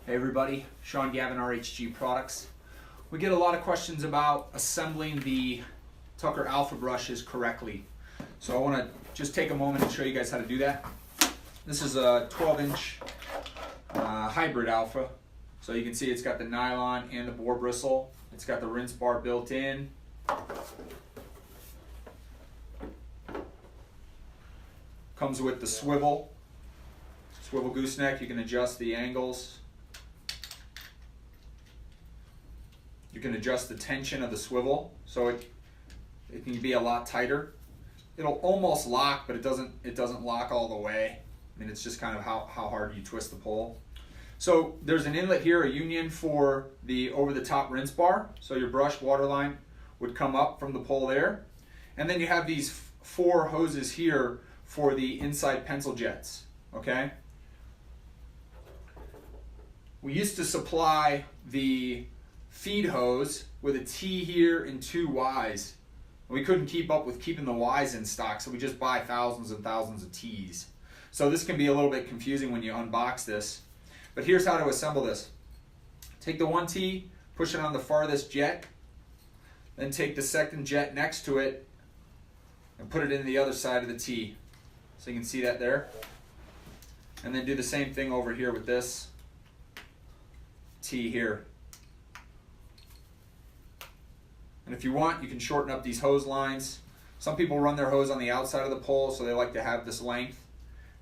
Hey everybody, Sean Gavin, RHG Products. We get a lot of questions about assembling the Tucker Alpha brushes correctly. So I want to just take a moment and show you guys how to do that. This is a 12-inch hybrid Alpha. So you can see it's got the nylon and the boar bristle. It's got the rinse bar built in. Comes with the swivel gooseneck. You can adjust the angles. You can adjust the tension of the swivel so it can be a lot tighter. It'll almost lock, but it doesn't lock all the way. I mean, it's just kind of how hard you twist the pole. So there's an inlet here, a union for the over-the-top rinse bar. So your brush water line would come up from the pole there. And then you have these 4 hoses here for the inside pencil jets, okay? We used to supply the feed hose with a T here and 2 Ys. We couldn't keep up with keeping the Ys in stock, so we just buy thousands and thousands of Ts. So this can be a little bit confusing when you unbox this. But here's how to assemble this. Take the 1 T, push it on the farthest jet, then take the second jet next to it and put it in the other side of the T. So you can see that there. And then do the same thing over here with this T here. And if you want, you can shorten up these hose lines. Some people run their hose on the outside of the pole, so they like to have this length.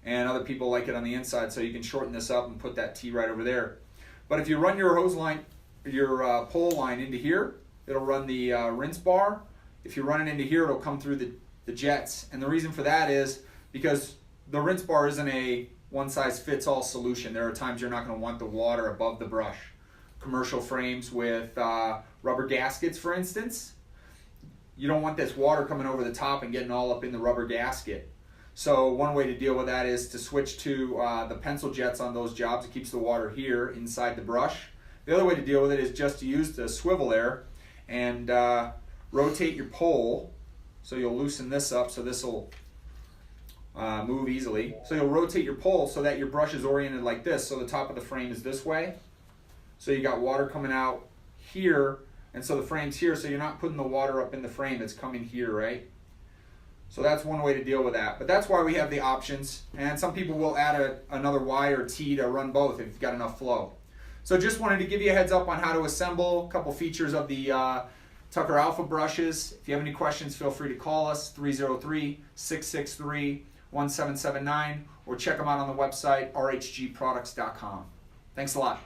And other people like it on the inside, so you can shorten this up and put that T right over there. But if you run your hose line, your pole line into here, it'll run the rinse bar. If you run it into here, it'll come through the jets. And the reason for that is because the rinse bar isn't a one-size-fits-all solution. There are times you're not going to want the water above the brush. Commercial frames with rubber gaskets, for instance, you don't want this water coming over the top and getting all up in the rubber gasket. So one way to deal with that is to switch to the pencil jets on those jobs. It keeps the water here inside the brush. The other way to deal with it is just to use the swivel there and rotate your pole. So you'll loosen this up so this will move easily. So you'll rotate your pole so that your brush is oriented like this. So the top of the frame is this way. So you got water coming out here, and so the frame's here, so you're not putting the water up in the frame, it's coming here, right? So that's one way to deal with that. But that's why we have the options, and some people will add another Y or T to run both if you've got enough flow. So just wanted to give you a heads up on how to assemble a couple features of the Tucker Alpha brushes. If you have any questions, feel free to call us, 303-663-1779, or check them out on the website, rhgproducts.com. Thanks a lot.